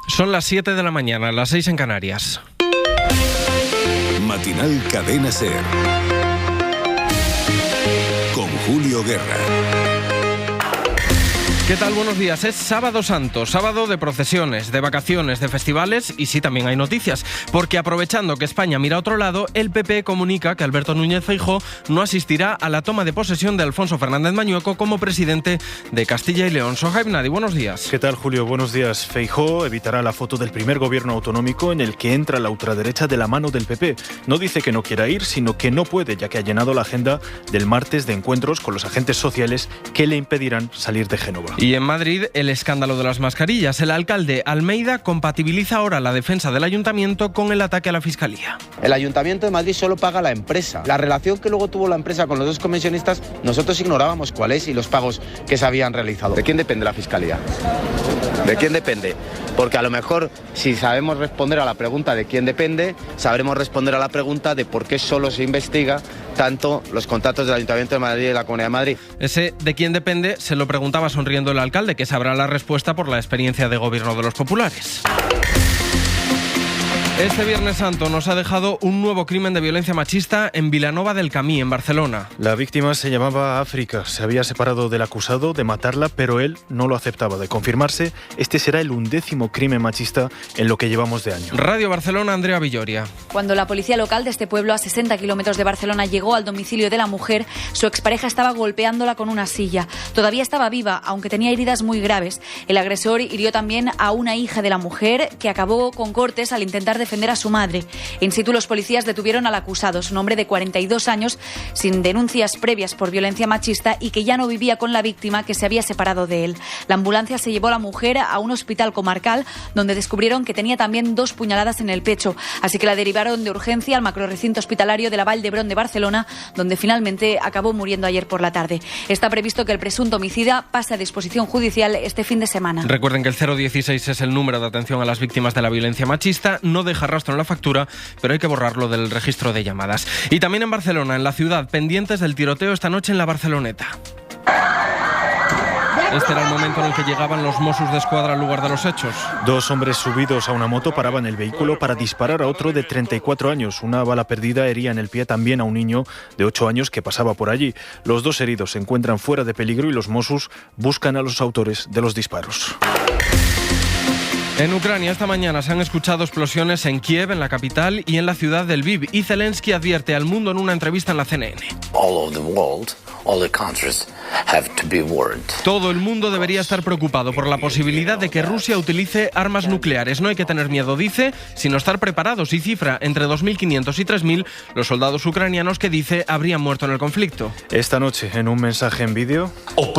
Son las 7 de la mañana, las 6 en Canarias. Matinal Cadena SER. Con Julio Guerra. ¿Qué tal? Buenos días. Es Sábado Santo, sábado de procesiones, de vacaciones, de festivales y sí, también hay noticias. Porque aprovechando que España mira a otro lado, el PP comunica que Alberto Núñez Feijóo no asistirá a la toma de posesión de Alfonso Fernández Mañueco como presidente de Castilla y León. Sohaib Nadi, buenos días. ¿Qué tal, Julio? Buenos días. Feijóo evitará la foto del primer gobierno autonómico en el que entra la ultraderecha de la mano del PP. No dice que no quiera ir, sino que no puede, ya que ha llenado la agenda del martes de encuentros con los agentes sociales que le impedirán salir de Génova. Y en Madrid, el escándalo de las mascarillas. El alcalde Almeida compatibiliza ahora la defensa del ayuntamiento con el ataque a la Fiscalía. El Ayuntamiento de Madrid solo paga a la empresa. La relación que luego tuvo la empresa con los dos comisionistas, nosotros ignorábamos cuál es y los pagos que se habían realizado. ¿De quién depende la Fiscalía? ¿De quién depende? Porque a lo mejor, si sabemos responder a la pregunta de quién depende, sabremos responder a la pregunta de por qué solo se investiga tanto los contratos del Ayuntamiento de Madrid y de la Comunidad de Madrid. Ese de quién depende se lo preguntaba sonriendo el alcalde, que sabrá la respuesta por la experiencia de gobierno de los populares. Este Viernes Santo nos ha dejado un nuevo crimen de violencia machista en Vilanova del Camí, en Barcelona. La víctima se llamaba África, se había separado del acusado de matarla, pero él no lo aceptaba. De confirmarse, este será el 11º crimen machista en lo que llevamos de año. Radio Barcelona, Andrea Villoria. Cuando la policía local de este pueblo, a 60 kilómetros de Barcelona, llegó al domicilio de la mujer, su expareja estaba golpeándola con una silla. Todavía estaba viva, aunque tenía heridas muy graves. El agresor hirió también a una hija de la mujer, que acabó con cortes al intentar defender a su madre. In situ, los policías detuvieron al acusado, un hombre de 42 años, sin denuncias previas por violencia machista y que ya no vivía con la víctima, que se había separado de él. La ambulancia se llevó a la mujer a un hospital comarcal, donde descubrieron que tenía también 2 puñaladas en el pecho, así que la derivaron de urgencia al macrorrecinto hospitalario de la Vall d'Hebron de Barcelona, donde finalmente acabó muriendo ayer por la tarde. Está previsto que el presunto homicida pase a disposición judicial este fin de semana. Recuerden que el 016 es el número de atención a las víctimas de la violencia machista. No deja rastro en la factura, pero hay que borrarlo del registro de llamadas. Y también en Barcelona, en la ciudad, pendientes del tiroteo esta noche en la Barceloneta. Este era el momento en el que llegaban los Mossos d'Esquadra al lugar de los hechos. 2 hombres subidos a una moto paraban el vehículo para disparar a otro de 34 años. Una bala perdida hería en el pie también a un niño de 8 años que pasaba por allí. Los 2 heridos se encuentran fuera de peligro y los Mossos buscan a los autores de los disparos. En Ucrania esta mañana se han escuchado explosiones en Kiev, en la capital, y en la ciudad del Lviv. Y Zelensky advierte al mundo en una entrevista en la CNN. Todo el mundo debería estar preocupado por la posibilidad de que Rusia utilice armas nucleares. No hay que tener miedo, dice, sino estar preparados, y cifra entre 2.500 y 3.000 los soldados ucranianos que dice habrían muerto en el conflicto. Esta noche, en un mensaje en vídeo, el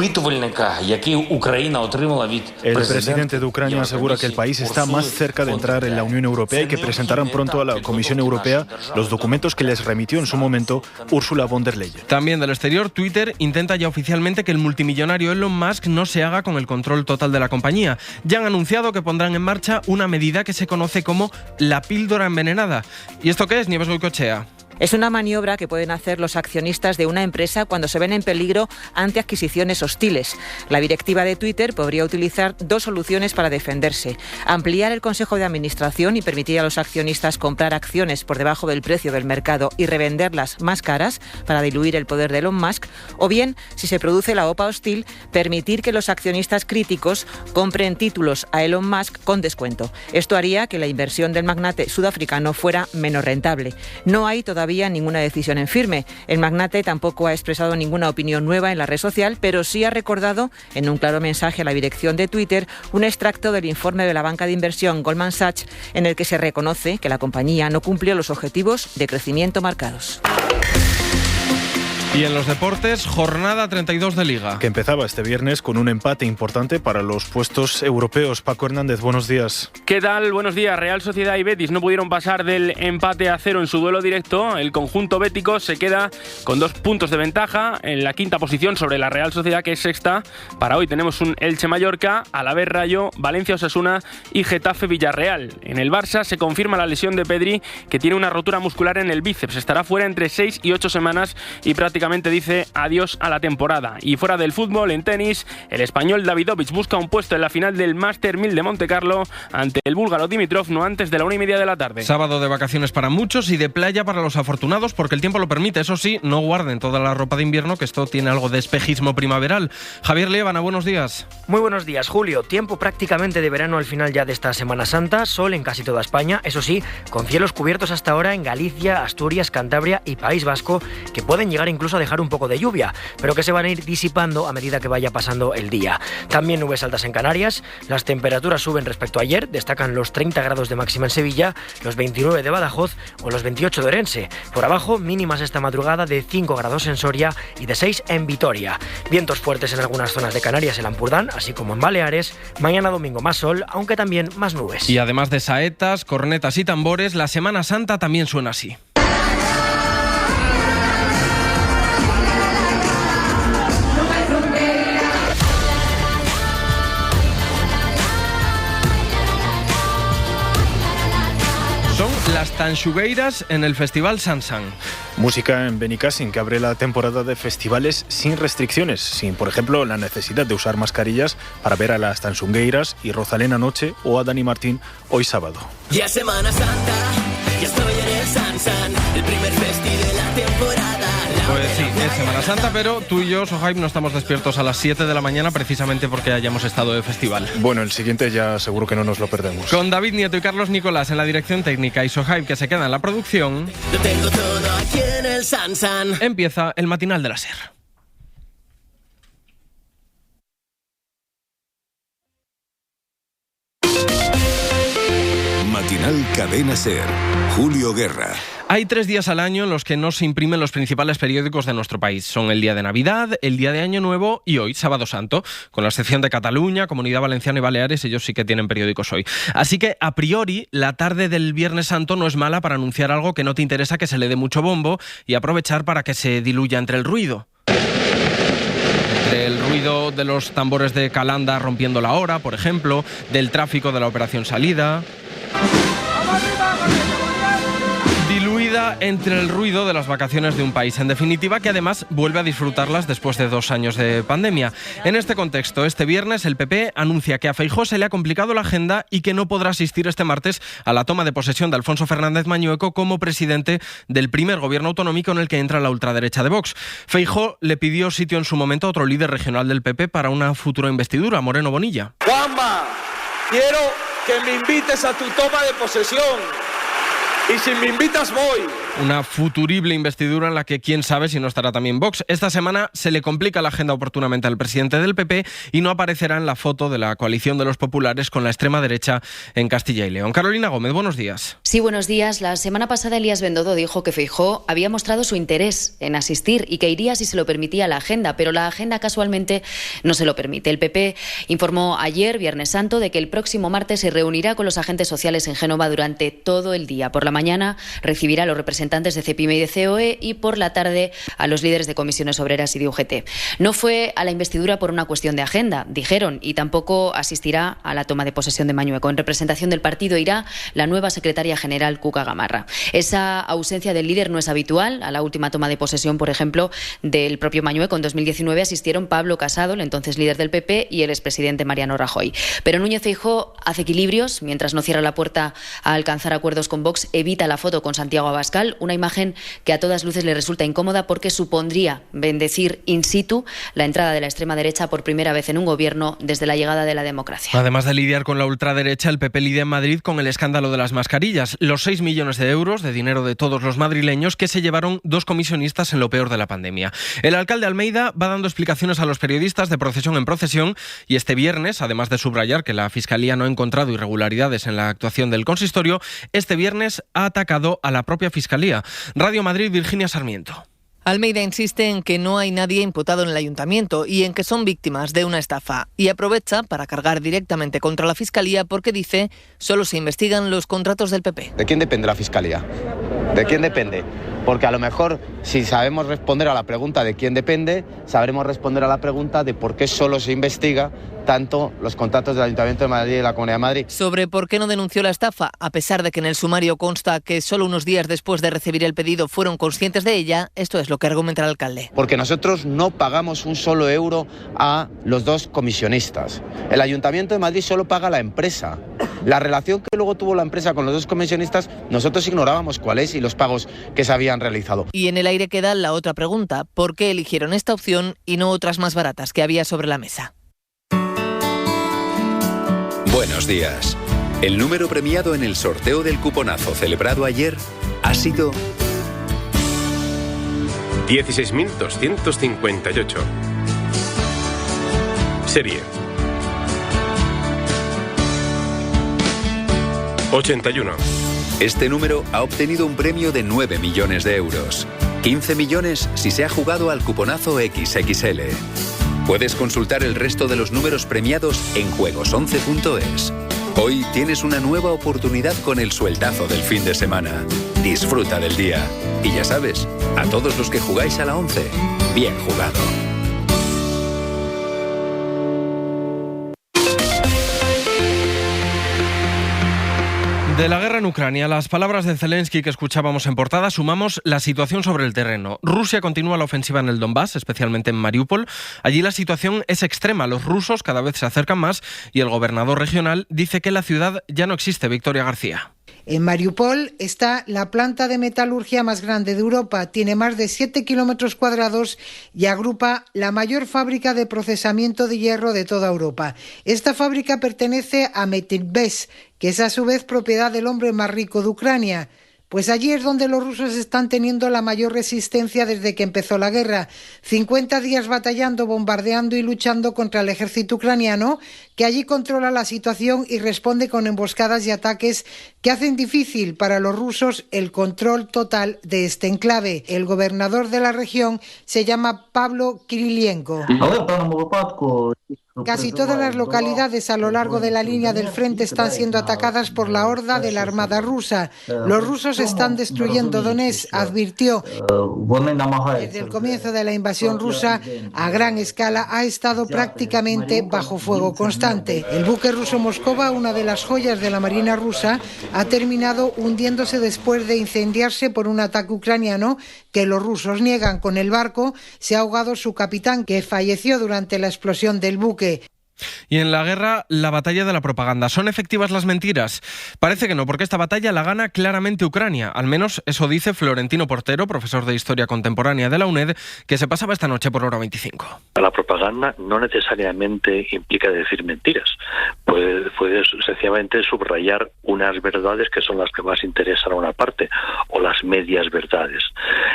presidente de Ucrania asegura que el país está más cerca de entrar en la Unión Europea y que presentarán pronto a la Comisión Europea los documentos que les remitió en su momento Ursula von der Leyen. También del exterior, Twitter intenta ya oficialmente que el multimillonario Elon Musk no se haga con el control total de la compañía. Ya han anunciado que pondrán en marcha una medida que se conoce como la píldora envenenada. ¿Y esto qué es, Nieves Goicoechea? Es una maniobra que pueden hacer los accionistas de una empresa cuando se ven en peligro ante adquisiciones hostiles. La directiva de Twitter podría utilizar 2 soluciones para defenderse: ampliar el consejo de administración y permitir a los accionistas comprar acciones por debajo del precio del mercado y revenderlas más caras para diluir el poder de Elon Musk, o bien, si se produce la OPA hostil, permitir que los accionistas críticos compren títulos a Elon Musk con descuento. Esto haría que la inversión del magnate sudafricano fuera menos rentable. No hay todavía ninguna decisión en firme. El magnate tampoco ha expresado ninguna opinión nueva en la red social, pero sí ha recordado en un claro mensaje a la dirección de Twitter un extracto del informe de la banca de inversión Goldman Sachs en el que se reconoce que la compañía no cumplió los objetivos de crecimiento marcados. Y en los deportes, jornada 32 de Liga. Que empezaba este viernes con un empate importante para los puestos europeos. Paco Hernández, buenos días. ¿Qué tal? Buenos días. Real Sociedad y Betis no pudieron pasar del empate a 0 en su duelo directo. El conjunto bético se queda con 2 puntos de ventaja en la 5ª posición sobre la Real Sociedad, que es 6ª. Para hoy tenemos un Elche-Mallorca, Alavés Rayo, Valencia-Osasuna y Getafe-Villarreal. En el Barça se confirma la lesión de Pedri, que tiene una rotura muscular en el bíceps. Estará fuera entre 6 y 8 semanas y prácticamente prácticamente dice adiós a la temporada. Y fuera del fútbol, en tenis, el español Davidovich busca un puesto en la final del Master 1000 de Montecarlo ante el búlgaro Dimitrov no antes de la 1:30 de la tarde. Sábado de vacaciones para muchos y de playa para los afortunados porque el tiempo lo permite. Eso sí, no guarden toda la ropa de invierno, que esto tiene algo de espejismo primaveral. Javier Liébana, buenos días. Muy buenos días, Julio. Tiempo prácticamente de verano al final ya de esta Semana Santa, sol en casi toda España, eso sí, con cielos cubiertos hasta ahora en Galicia, Asturias, Cantabria y País Vasco, que pueden llegar incluso a dejar un poco de lluvia, pero que se van a ir disipando a medida que vaya pasando el día. También nubes altas en Canarias, las temperaturas suben respecto a ayer, destacan los 30 grados de máxima en Sevilla, los 29 de Badajoz o los 28 de Orense. Por abajo, mínimas esta madrugada de 5 grados en Soria y de 6 en Vitoria. Vientos fuertes en algunas zonas de Canarias, el Ampurdán, así como en Baleares. Mañana domingo más sol, aunque también más nubes. Y además de saetas, cornetas y tambores, la Semana Santa también suena así. Son las Tanxugueiras en el Festival Sansan. Música en Benicàssim que abre la temporada de festivales sin restricciones, sin, por ejemplo, la necesidad de usar mascarillas para ver a las Tanxugueiras y Rosalén anoche o a Dani Martín hoy sábado. Ya es Semana Santa, ya estoy en el Sansan, el primer festi de la temporada. Pues sí, es Semana Santa, pero tú y yo, Sohaib, no estamos despiertos a las 7 de la mañana precisamente porque hayamos estado de festival. Bueno, el siguiente ya seguro que no nos lo perdemos. Con David Nieto y Carlos Nicolás en la dirección técnica y Sohaib que se queda en la producción, Lo tengo todo aquí en el Sansan. empieza el matinal de la SER. Matinal Cadena SER. Julio Guerra. Hay 3 días al año en los que no se imprimen los principales periódicos de nuestro país. Son el día de Navidad, el día de Año Nuevo y hoy, Sábado Santo, con la excepción de Cataluña, Comunidad Valenciana y Baleares, ellos sí que tienen periódicos hoy. Así que, a priori, la tarde del Viernes Santo no es mala para anunciar algo que no te interesa que se le dé mucho bombo y aprovechar para que se diluya entre el ruido. Del ruido de los tambores de Calanda rompiendo la hora, por ejemplo, del tráfico de la Operación Salida. Diluida entre el ruido de las vacaciones de un país, en definitiva, que además vuelve a disfrutarlas después de 2 años de pandemia. En este contexto, este viernes el PP anuncia que a Feijóo se le ha complicado la agenda y que no podrá asistir este martes a la toma de posesión de Alfonso Fernández Mañueco como presidente del primer gobierno autonómico en el que entra la ultraderecha de Vox. Feijóo le pidió sitio en su momento a otro líder regional del PP para una futura investidura, Moreno Bonilla. Juanma, quiero que me invites a tu toma de posesión. Y si me invitas, voy. Una futurible investidura en la que quién sabe si no estará también Vox. Esta semana se le complica la agenda oportunamente al presidente del PP y no aparecerá en la foto de la coalición de los populares con la extrema derecha en Castilla y León. Carolina Gómez, buenos días. Sí, buenos días. La semana pasada Elías Bendodo dijo que Feijóo había mostrado su interés en asistir y que iría si se lo permitía la agenda, pero la agenda casualmente no se lo permite. El PP informó ayer, Viernes Santo, de que el próximo martes se reunirá con los agentes sociales en Génova durante todo el día. Por la mañana recibirá a los representantes de CEPIME y de COE y por la tarde a los líderes de comisiones obreras y de UGT. No fue a la investidura por una cuestión de agenda, dijeron, y tampoco asistirá a la toma de posesión de Mañueco. En representación del partido irá la nueva secretaria general Cuca Gamarra. Esa ausencia del líder no es habitual. A la última toma de posesión, por ejemplo, del propio Mañueco en 2019 asistieron Pablo Casado, el entonces líder del PP, y el expresidente Mariano Rajoy. Pero Núñez Feijóo hace equilibrios. Mientras no cierra la puerta a alcanzar acuerdos con Vox, evita la foto con Santiago Abascal, una imagen que a todas luces le resulta incómoda porque supondría bendecir in situ la entrada de la extrema derecha por primera vez en un gobierno desde la llegada de la democracia. Además de lidiar con la ultraderecha, el PP lidia en Madrid con el escándalo de las mascarillas, los 6 millones de euros de dinero de todos los madrileños que se llevaron 2 comisionistas en lo peor de la pandemia. El alcalde Almeida va dando explicaciones a los periodistas de procesión en procesión y este viernes, además de subrayar que la Fiscalía no ha encontrado irregularidades en la actuación del consistorio, este viernes ha atacado a la propia Fiscalía. Radio Madrid, Virginia Sarmiento. Almeida insiste en que no hay nadie imputado en el ayuntamiento y en que son víctimas de una estafa y aprovecha para cargar directamente contra la Fiscalía porque dice solo se investigan los contratos del PP. ¿De quién depende la Fiscalía? ¿De quién depende? Porque a lo mejor, si sabemos responder a la pregunta de quién depende, sabremos responder a la pregunta de por qué solo se investiga tanto los contratos del Ayuntamiento de Madrid y de la Comunidad de Madrid. Sobre por qué no denunció la estafa, a pesar de que en el sumario consta que solo unos días después de recibir el pedido fueron conscientes de ella, esto es lo que argumenta el alcalde. Porque nosotros no pagamos un solo euro a los dos comisionistas. El Ayuntamiento de Madrid solo paga a la empresa. La relación que luego tuvo la empresa con los dos comisionistas, nosotros ignorábamos cuál es y los pagos que se habían realizado. Y en el aire queda la otra pregunta, ¿por qué eligieron esta opción y no otras más baratas que había sobre la mesa? Buenos días. El número premiado en el sorteo del cuponazo celebrado ayer ha sido 16.258. Serie 81. Este número ha obtenido un premio de 9 millones de euros. 15 millones si se ha jugado al cuponazo XXL. Puedes consultar el resto de los números premiados en juegos11.es. Hoy tienes una nueva oportunidad con el sueltazo del fin de semana. Disfruta del día. Y ya sabes, a todos los que jugáis a la 11, bien jugado. De la guerra en Ucrania, a las palabras de Zelensky que escuchábamos en portada, sumamos la situación sobre el terreno. Rusia continúa la ofensiva en el Donbass, especialmente en Mariupol. Allí la situación es extrema. Los rusos cada vez se acercan más y el gobernador regional dice que la ciudad ya no existe. Victoria García. En Mariupol está la planta de metalurgia más grande de Europa. Tiene más de 7 kilómetros cuadrados y agrupa la mayor fábrica de procesamiento de hierro de toda Europa. Esta fábrica pertenece a Metinvest, que es a su vez propiedad del hombre más rico de Ucrania. Pues allí es donde los rusos están teniendo la mayor resistencia desde que empezó la guerra. 50 días batallando, bombardeando y luchando contra el ejército ucraniano, que allí controla la situación y responde con emboscadas y ataques que hacen difícil para los rusos el control total de este enclave. El gobernador de la región se llama Pablo Kirilenko. Casi todas las localidades a lo largo de la línea del frente están siendo atacadas por la horda de la Armada rusa. Los rusos están destruyendo Donetsk, advirtió. Desde el comienzo de la invasión rusa, a gran escala, ha estado prácticamente bajo fuego constante. El buque ruso Moscova, una de las joyas de la Marina rusa, ha terminado hundiéndose después de incendiarse por un ataque ucraniano que los rusos niegan. Con el barco se ha ahogado su capitán, que falleció durante la explosión del buque. Y en la guerra, la batalla de la propaganda. ¿Son efectivas las mentiras? Parece que no, porque esta batalla la gana claramente Ucrania. Al menos eso dice Florentino Portero, profesor de Historia Contemporánea de la UNED, que se pasaba esta noche por Hora 25. La propaganda no necesariamente implica decir mentiras. Puede sencillamente subrayar unas verdades que son las que más interesan a una parte, o las medias verdades.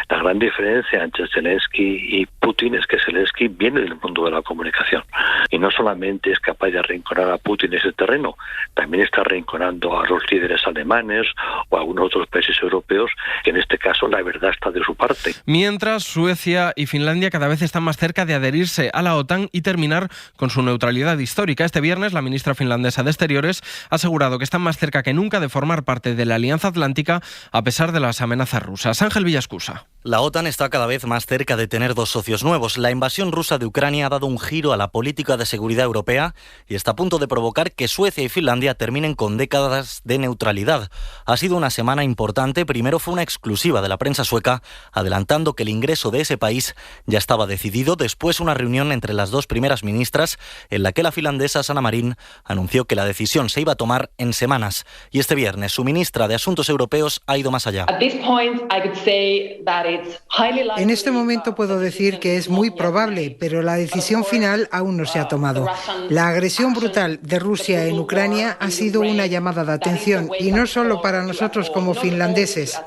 La gran diferencia entre Zelensky y Putin es que Zelensky viene del mundo de la comunicación y no solamente es capaz de arrinconar a Putin en ese terreno, también está arrinconando a los líderes alemanes o a algunos otros países europeos, que en este caso la verdad está de su parte. Mientras, Suecia y Finlandia cada vez están más cerca de adherirse a la OTAN y terminar con su neutralidad histórica. Este viernes, la ministra finlandesa de Exteriores ha asegurado que están más cerca que nunca de formar parte de la Alianza Atlántica a pesar de las amenazas rusas. Ángel Villascusa. La OTAN está cada vez más cerca de tener dos socios nuevos. La invasión rusa de Ucrania ha dado un giro a la política de seguridad europea y está a punto de provocar que Suecia y Finlandia terminen con décadas de neutralidad. Ha sido una semana importante. Primero fue una exclusiva de la prensa sueca, adelantando que el ingreso de ese país ya estaba decidido. Después una reunión entre las dos primeras ministras, en la que la finlandesa Sanna Marin anunció que la decisión se iba a tomar en semanas. Y este viernes su ministra de Asuntos Europeos ha ido más allá. En este momento puedo decir que es muy probable, pero la decisión final aún no se ha tomado. La agresión brutal de Rusia en Ucrania ha sido una llamada de atención, y no solo para nosotros como finlandeses.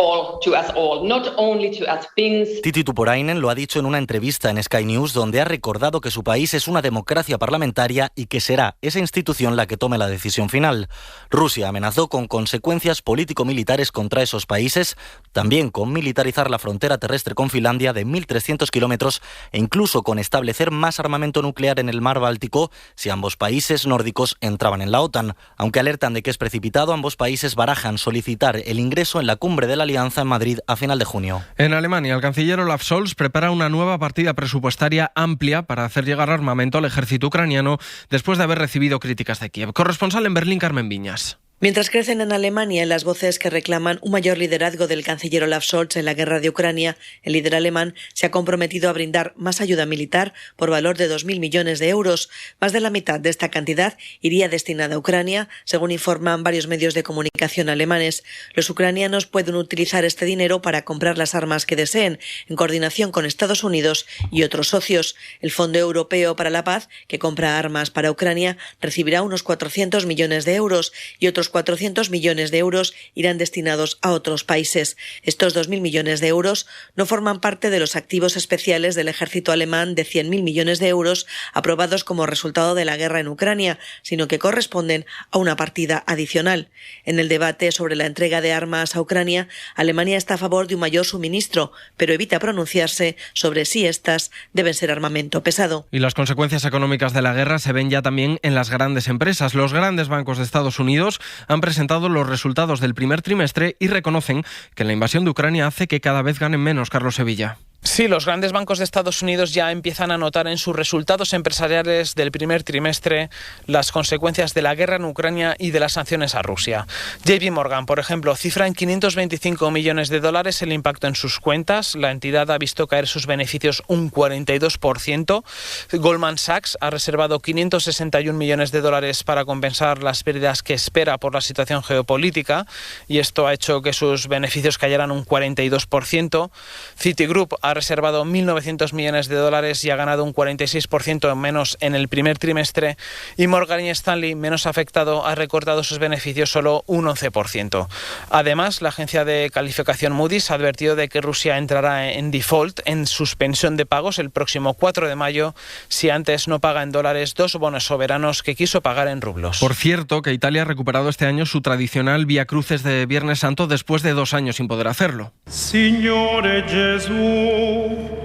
Tytti Tuppurainen lo ha dicho en una entrevista en Sky News, donde ha recordado que su país es una democracia parlamentaria y que será esa institución la que tome la decisión final. Rusia amenazó con consecuencias político-militares contra esos países, también con militarizar la frontera terrestre con Finlandia de 1.300 kilómetros e incluso con establecer más armamento nuclear en el mar Báltico si ambos países nórdicos entraban en la OTAN. Aunque alertan de que es precipitado, ambos países barajan solicitar el ingreso en la cumbre de la Alianza en Madrid a final de junio. En Alemania, el canciller Olaf Scholz prepara una nueva partida presupuestaria amplia para hacer llegar armamento al ejército ucraniano después de haber recibido críticas de Kiev. Corresponsal en Berlín, Carmen Viñas. Mientras crecen en Alemania las voces que reclaman un mayor liderazgo del canciller Olaf Scholz en la guerra de Ucrania, el líder alemán se ha comprometido a brindar más ayuda militar por valor de 2.000 millones de euros. Más de la mitad de esta cantidad iría destinada a Ucrania, según informan varios medios de comunicación alemanes. Los ucranianos pueden utilizar este dinero para comprar las armas que deseen, en coordinación con Estados Unidos y otros socios. El Fondo Europeo para la Paz, que compra armas para Ucrania, recibirá unos 400 millones de euros y otros 400 millones de euros irán destinados a otros países. Estos 2.000 millones de euros no forman parte de los activos especiales del ejército alemán de 100.000 millones de euros aprobados como resultado de la guerra en Ucrania, sino que corresponden a una partida adicional. En el debate sobre la entrega de armas a Ucrania, Alemania está a favor de un mayor suministro, pero evita pronunciarse sobre si estas deben ser armamento pesado. Y las consecuencias económicas de la guerra se ven ya también en las grandes empresas. Los grandes bancos de Estados Unidos han presentado los resultados del primer trimestre y reconocen que la invasión de Ucrania hace que cada vez ganen menos. Carlos Sevilla. Sí, los grandes bancos de Estados Unidos ya empiezan a notar en sus resultados empresariales del primer trimestre las consecuencias de la guerra en Ucrania y de las sanciones a Rusia. JP Morgan, por ejemplo, cifra en 525 millones de dólares el impacto en sus cuentas. La entidad ha visto caer sus beneficios un 42%. Goldman Sachs ha reservado 561 millones de dólares para compensar las pérdidas que espera por la situación geopolítica, y esto ha hecho que sus beneficios cayeran un 42%. Citigroup ha reservado 1.900 millones de dólares y ha ganado un 46% menos en el primer trimestre, y Morgan Stanley, menos afectado, ha recortado sus beneficios solo un 11%. Además, la agencia de calificación Moody's ha advertido de que Rusia entrará en default, en suspensión de pagos, el próximo 4 de mayo, si antes no paga en dólares 2 bonos soberanos que quiso pagar en rublos. Por cierto, que Italia ha recuperado este año su tradicional Vía Cruces de Viernes Santo después de 2 años sin poder hacerlo. Signore Gesù,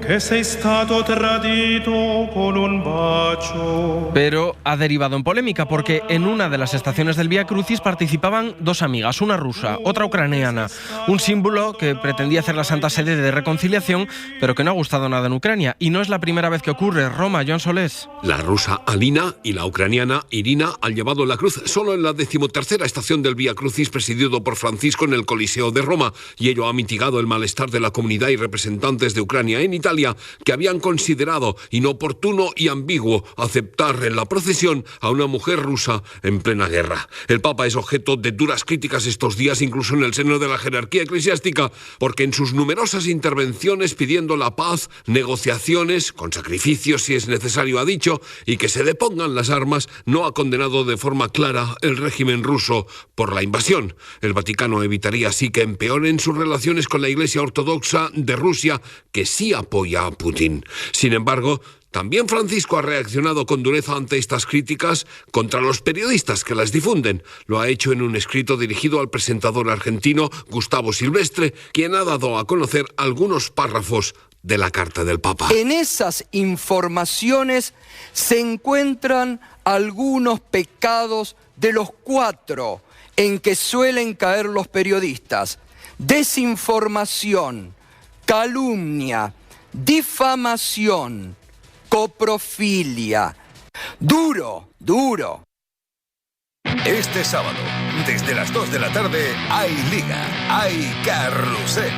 que sei stato tradito con un bacio. Pero ha derivado en polémica porque en una de las estaciones del Vía Crucis participaban 2 amigas, una rusa, otra ucraniana, un símbolo que pretendía hacer la Santa Sede de reconciliación, pero que no ha gustado nada en Ucrania. Y no es la primera vez que ocurre. Roma, Joan Solés. La rusa Alina y la ucraniana Irina han llevado la cruz solo en la 13ª estación del Vía Crucis presidido por Francisco en el Coliseo de Roma, y ello ha mitigado el malestar de la comunidad y representantes de Ucrania en Italia, que habían considerado inoportuno y ambiguo aceptar en la procesión a una mujer rusa en plena guerra. El Papa es objeto de duras críticas estos días, incluso en el seno de la jerarquía eclesiástica, porque en sus numerosas intervenciones pidiendo la paz, negociaciones, con sacrificios si es necesario ha dicho, y que se depongan las armas, no ha condenado de forma clara el régimen ruso por la invasión. El Vaticano evitaría así que empeoren sus relaciones con la Iglesia Ortodoxa de Rusia, que sí apoya a Putin. Sin embargo, también Francisco ha reaccionado con dureza ante estas críticas contra los periodistas que las difunden. Lo ha hecho en un escrito dirigido al presentador argentino Gustavo Silvestre, quien ha dado a conocer algunos párrafos de la carta del Papa. En esas informaciones se encuentran algunos pecados de los 4 en que suelen caer los periodistas: desinformación, calumnia, difamación, coprofilia. Duro, duro. Este sábado, desde las 2 de la tarde, hay Liga, hay Carrusel.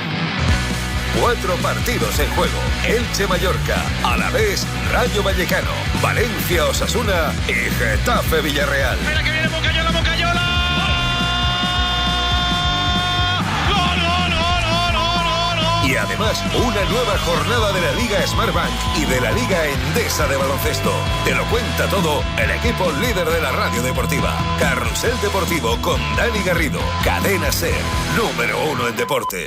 4 partidos en juego: Elche-Mallorca, Alavés, Rayo Vallecano, Valencia-Osasuna y Getafe-Villarreal. ¡Mira que viene Moncayola, Moncayola! Y además, una nueva jornada de la Liga Smartbank y de la Liga Endesa de baloncesto. Te lo cuenta todo el equipo líder de la radio deportiva. Carrusel Deportivo con Dani Garrido. Cadena SER, número 1 en deporte.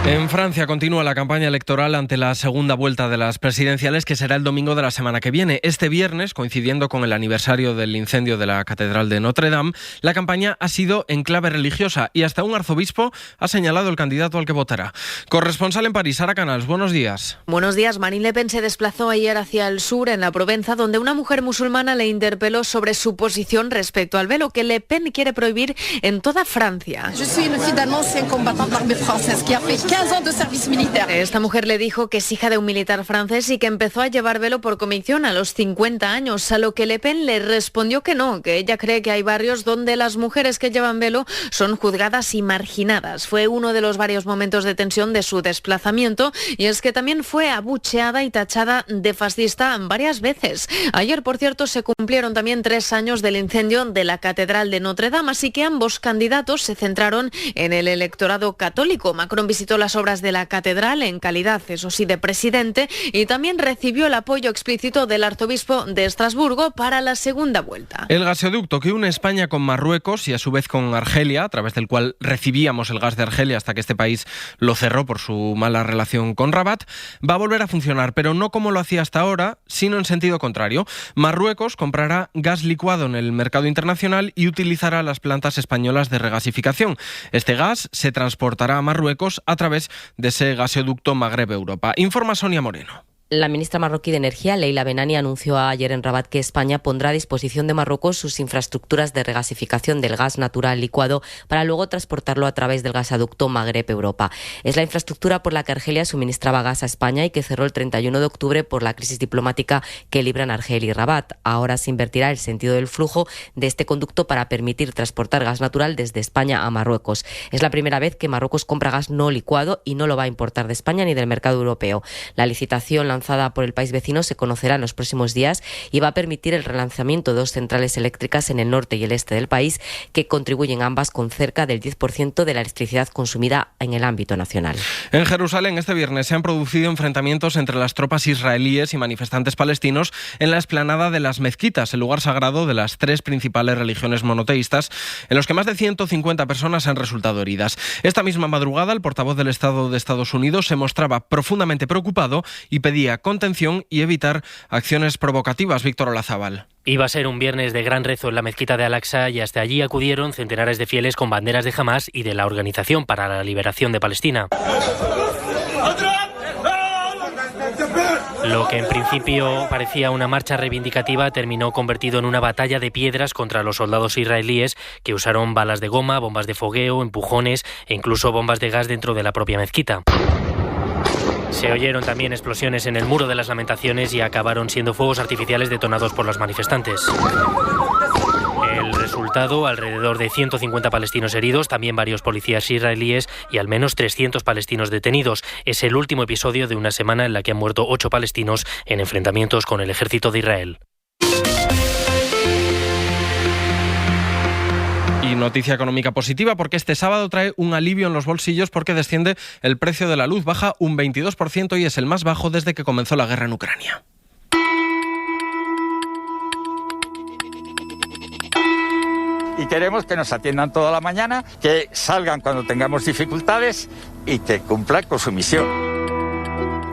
En Francia continúa la campaña electoral ante la segunda vuelta de las presidenciales, que será el domingo de la semana que viene. Este viernes, coincidiendo con el aniversario del incendio de la Catedral de Notre Dame, la campaña ha sido en clave religiosa y hasta un arzobispo ha señalado el candidato al que votará. Corresponsal en París, Sara Canals, buenos días. Buenos días. Marine Le Pen se desplazó ayer hacia el sur, en la Provenza, donde una mujer musulmana le interpeló sobre su posición respecto al velo, que Le Pen quiere prohibir en toda Francia. Yo soy una hija de una ancienne combatante de l'armée française que ha fait 15 años de servicio militar. Esta mujer le dijo que es hija de un militar francés y que empezó a llevar velo por convicción a los 50 años, a lo que Le Pen le respondió que no, que ella cree que hay barrios donde las mujeres que llevan velo son juzgadas y marginadas. Fue uno de los varios momentos de tensión de su desplazamiento, y es que también fue abucheada y tachada de fascista varias veces. Ayer, por cierto, se cumplieron también 3 años del incendio de la Catedral de Notre Dame, así que ambos candidatos se centraron en el electorado católico. Macron visitó las obras de la catedral en calidad, eso sí, de presidente, y también recibió el apoyo explícito del arzobispo de Estrasburgo para la segunda vuelta. El gasoducto que une España con Marruecos y a su vez con Argelia, a través del cual recibíamos el gas de Argelia hasta que este país lo cerró por su mala relación con Rabat, va a volver a funcionar, pero no como lo hacía hasta ahora, sino en sentido contrario. Marruecos comprará gas licuado en el mercado internacional y utilizará las plantas españolas de regasificación. Este gas se transportará a Marruecos a través de ese gasoducto Magreb-Europa. Informa Sonia Moreno. La ministra marroquí de Energía, Leila Benani, anunció ayer en Rabat que España pondrá a disposición de Marruecos sus infraestructuras de regasificación del gas natural licuado para luego transportarlo a través del gasoducto Magreb-Europa. Es la infraestructura por la que Argelia suministraba gas a España y que cerró el 31 de octubre por la crisis diplomática que libran Argelia y Rabat. Ahora se invertirá el sentido del flujo de este conducto para permitir transportar gas natural desde España a Marruecos. Es la primera vez que Marruecos compra gas no licuado y no lo va a importar de España ni del mercado europeo. La licitación lanzada por el país vecino se conocerá en los próximos días y va a permitir el relanzamiento de 2 centrales eléctricas en el norte y el este del país, que contribuyen ambas con cerca del 10% de la electricidad consumida en el ámbito nacional. En Jerusalén este viernes se han producido enfrentamientos entre las tropas israelíes y manifestantes palestinos en la explanada de las mezquitas, el lugar sagrado de las 3 principales religiones monoteístas, en los que más de 150 personas han resultado heridas. Esta misma madrugada, el portavoz del Estado de Estados Unidos se mostraba profundamente preocupado y pedía contención y evitar acciones provocativas. Víctor Olazábal. Iba a ser un viernes de gran rezo en la mezquita de Al-Aqsa y hasta allí acudieron centenares de fieles con banderas de Hamás y de la Organización para la Liberación de Palestina. Lo que en principio parecía una marcha reivindicativa terminó convertido en una batalla de piedras contra los soldados israelíes, que usaron balas de goma, bombas de fogueo, empujones e incluso bombas de gas dentro de la propia mezquita. Se oyeron también explosiones en el Muro de las Lamentaciones y acabaron siendo fuegos artificiales detonados por los manifestantes. El resultado, alrededor de 150 palestinos heridos, también varios policías israelíes y al menos 300 palestinos detenidos. Es el último episodio de una semana en la que han muerto 8 palestinos en enfrentamientos con el ejército de Israel. Y noticia económica positiva, porque este sábado trae un alivio en los bolsillos porque desciende el precio de la luz, baja un 22% y es el más bajo desde que comenzó la guerra en Ucrania. Y queremos que nos atiendan toda la mañana, que salgan cuando tengamos dificultades y que cumplan con su misión.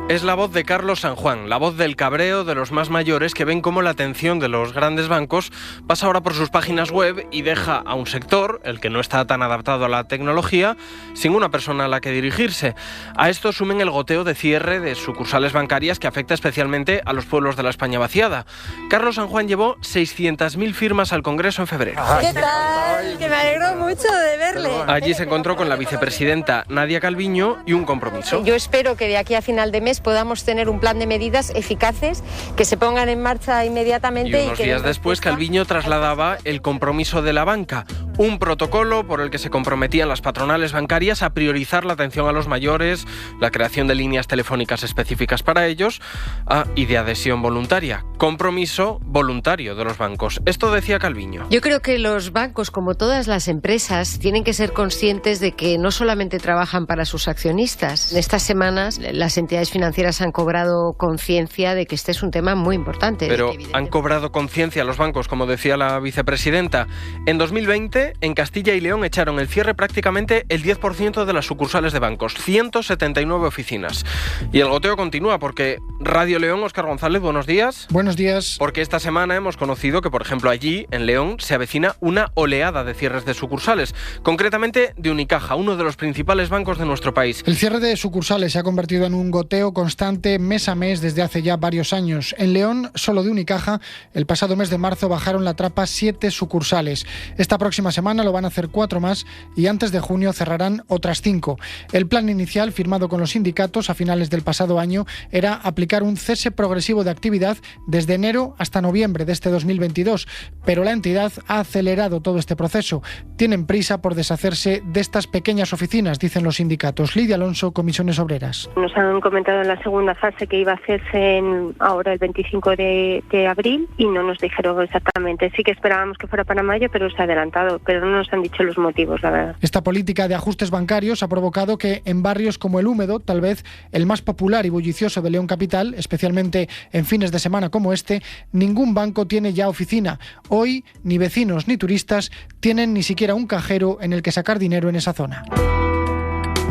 Es la voz de Carlos San Juan, la voz del cabreo de los más mayores que ven cómo la atención de los grandes bancos pasa ahora por sus páginas web y deja a un sector, el que no está tan adaptado a la tecnología, sin una persona a la que dirigirse. A esto sumen el goteo de cierre de sucursales bancarias que afecta especialmente a los pueblos de la España vaciada. Carlos San Juan llevó 600.000 firmas al Congreso en febrero. ¿Qué tal? Que me alegro mucho de verle. Allí se encontró con la vicepresidenta Nadia Calviño y un compromiso. Yo espero que de aquí a final de mes podamos tener un plan de medidas eficaces que se pongan en marcha inmediatamente. Y unos días después, Calviño trasladaba el compromiso de la banca, un protocolo por el que se comprometían las patronales bancarias a priorizar la atención a los mayores, la creación de líneas telefónicas específicas para ellos y de adhesión voluntaria. Compromiso voluntario de los bancos. Esto decía Calviño. Yo creo que los bancos, como todas las empresas, tienen que ser conscientes de que no solamente trabajan para sus accionistas. En estas semanas, las entidades financieras han cobrado conciencia de que este es un tema muy importante. Pero han cobrado conciencia los bancos, como decía la vicepresidenta. En 2020 ERTE, en Castilla y León echaron el cierre prácticamente el 10% de las sucursales de bancos, 179 oficinas. Y el goteo continúa porque Radio León, Óscar González, buenos días. Buenos días. Porque esta semana hemos conocido que, por ejemplo, allí, en León, se avecina una oleada de cierres de sucursales, concretamente de Unicaja, uno de los principales bancos de nuestro país. El cierre de sucursales se ha convertido en un goteo constante mes a mes desde hace ya varios años. En León, solo de Unicaja, el pasado mes de marzo bajaron la trapa 7 sucursales. Esta próxima semana lo van a hacer 4 más y antes de junio cerrarán otras 5. El plan inicial, firmado con los sindicatos a finales del pasado año, era aplicar un cese progresivo de actividad desde enero hasta noviembre de este 2022, pero la entidad ha acelerado todo este proceso. Tienen prisa por deshacerse de estas pequeñas oficinas, dicen los sindicatos. Lidia Alonso, Comisiones Obreras. Nos han comentado en la segunda fase que iba a hacerse ahora el 25 de abril y no nos dijeron exactamente. Sí que esperábamos que fuera para mayo, pero se ha adelantado, pero no nos han dicho los motivos, la verdad. Esta política de ajustes bancarios ha provocado que en barrios como El Húmedo, tal vez el más popular y bullicioso de León Capital, especialmente en fines de semana como este, ningún banco tiene ya oficina. Hoy ni vecinos ni turistas tienen ni siquiera un cajero en el que sacar dinero en esa zona.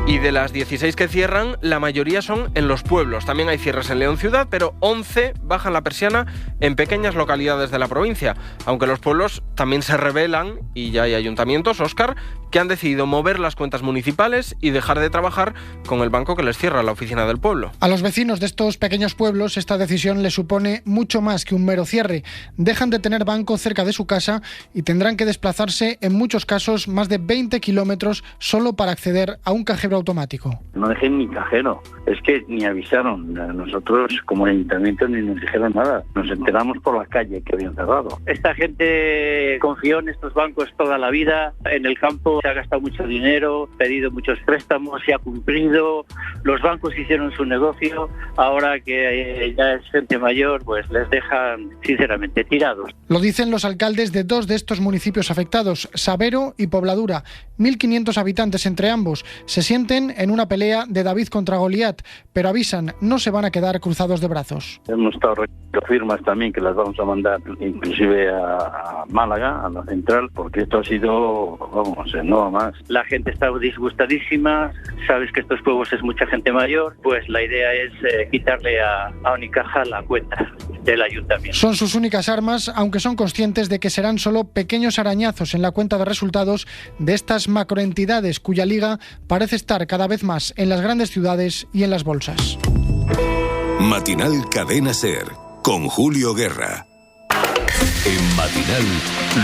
Y de las 16 que cierran, la mayoría son en los pueblos. También hay cierres en León Ciudad, pero 11 bajan la persiana en pequeñas localidades de la provincia. Aunque los pueblos también se rebelan, y ya hay ayuntamientos, Óscar, que han decidido mover las cuentas municipales y dejar de trabajar con el banco que les cierra la oficina del pueblo. A los vecinos de estos pequeños pueblos esta decisión les supone mucho más que un mero cierre. Dejan de tener banco cerca de su casa y tendrán que desplazarse en muchos casos más de 20 kilómetros solo para acceder a un cajero automático. No dejé ni cajero, es que ni avisaron. Nosotros como ayuntamiento ni nos dijeron nada. Nos enteramos por la calle que habían cerrado. Esta gente confió en estos bancos toda la vida. En el campo se ha gastado mucho dinero, pedido muchos préstamos, se ha cumplido. Los bancos hicieron su negocio. Ahora que ya es gente mayor, pues les dejan sinceramente tirados. Lo dicen los alcaldes de 2 de estos municipios afectados, Sabero y Pobladura. 1.500 habitantes entre ambos. Se sienten en una pelea de David contra Goliat, pero avisan, no se van a quedar cruzados de brazos. Hemos estado recogiendo firmas también que las vamos a mandar inclusive a Málaga, a la central, porque esto ha sido, no va más. La gente está disgustadísima, sabes que estos pueblos es mucha gente mayor, pues la idea es quitarle a Unicaja la cuenta del ayuntamiento. Son sus únicas armas, aunque son conscientes de que serán solo pequeños arañazos en la cuenta de resultados de estas macroentidades cuya liga parece estar cada vez más en las grandes ciudades y en las bolsas. Matinal Cadena SER, con Julio Guerra. En Matinal,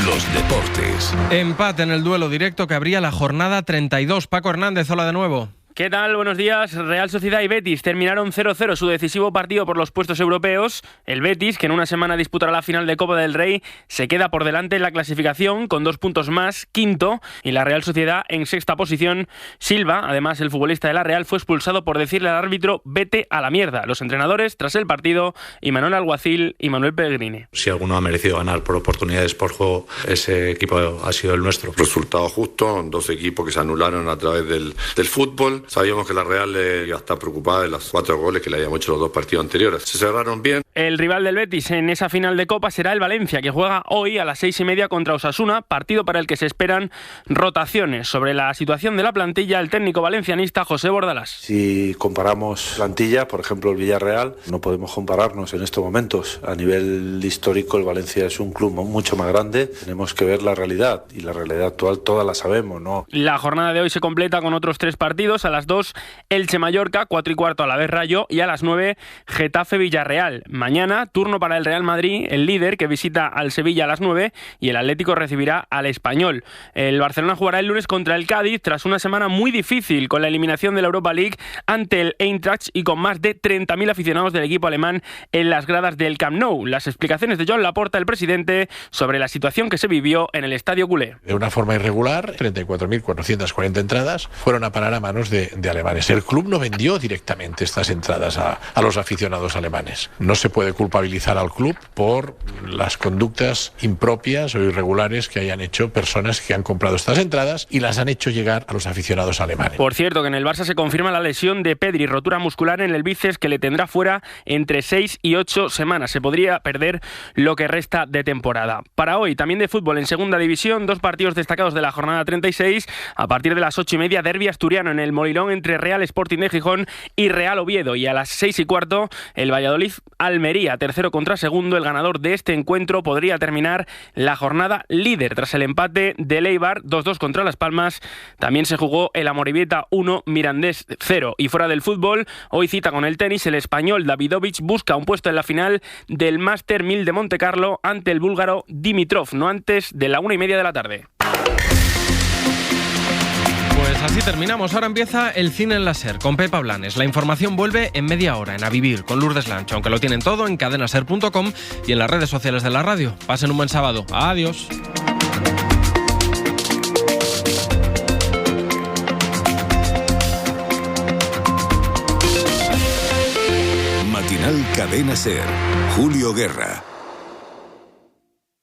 los deportes. Empate en el duelo directo que abría la jornada 32. Paco Hernández, hola de nuevo. ¿Qué tal? Buenos días. Real Sociedad y Betis terminaron 0-0 su decisivo partido por los puestos europeos. El Betis, que en una semana disputará la final de Copa del Rey, se queda por delante en la clasificación con 2 puntos más, quinto, y la Real Sociedad en sexta posición. Silva, además el futbolista de la Real, fue expulsado por decirle al árbitro vete a la mierda. Los entrenadores, tras el partido, Imanol Alguacil y Manuel Pellegrini. Si alguno ha merecido ganar por oportunidades por juego, ese equipo ha sido el nuestro. Resultado justo, 2 equipos que se anularon a través del fútbol. Sabíamos que la Real ya está preocupada de los 4 goles que le habíamos hecho los 2 partidos anteriores. Se cerraron bien. El rival del Betis en esa final de Copa será el Valencia, que juega hoy a las 6:30 contra Osasuna, partido para el que se esperan rotaciones. Sobre la situación de la plantilla, el técnico valencianista José Bordalás. Si comparamos plantilla, por ejemplo el Villarreal, no podemos compararnos en estos momentos. A nivel histórico el Valencia es un club mucho más grande. Tenemos que ver la realidad, y la realidad actual toda la sabemos, ¿no? La jornada de hoy se completa con otros 3 partidos. A las 2, Elche-Mallorca, 4:15 a la vez Rayo, y a las 9, Getafe-Villarreal. Mañana, turno para el Real Madrid, el líder, que visita al Sevilla a las 9, y el Atlético recibirá al Español. El Barcelona jugará el lunes contra el Cádiz, tras una semana muy difícil con la eliminación de la Europa League ante el Eintracht y con más de 30.000 aficionados del equipo alemán en las gradas del Camp Nou. Las explicaciones de Joan Laporta, el presidente, sobre la situación que se vivió en el estadio culé. De una forma irregular, 34.440 entradas fueron a parar a manos de alemanes. El club no vendió directamente estas entradas a los aficionados alemanes. No se puede culpabilizar al club por las conductas impropias o irregulares que hayan hecho personas que han comprado estas entradas y las han hecho llegar a los aficionados alemanes. Por cierto, que en el Barça se confirma la lesión de Pedri, rotura muscular en el bíceps que le tendrá fuera entre 6 y 8 semanas. Se podría perder lo que resta de temporada. Para hoy, también de fútbol en segunda división, 2 partidos destacados de la jornada 36. A partir de las 8:30, derbi asturiano en el Molinón entre Real Sporting de Gijón y Real Oviedo. Y a las 6:15, el Valladolid-Almería, tercero contra segundo. El ganador de este encuentro podría terminar la jornada líder. Tras el empate del Eibar, 2-2 contra Las Palmas, también se jugó el Amorebieta 1, Mirandés 0. Y fuera del fútbol, hoy cita con el tenis. El español Davidovich busca un puesto en la final del Master 1000 de Montecarlo ante el búlgaro Dimitrov, no antes de la 1:30 de la tarde. Pues así terminamos. Ahora empieza el cine en la SER con Pepa Blanes. La información vuelve en media hora en A Vivir con Lourdes Lancho, aunque lo tienen todo en cadenaser.com y en las redes sociales de la radio. Pasen un buen sábado. Adiós. Matinal Cadena SER. Julio Guerra.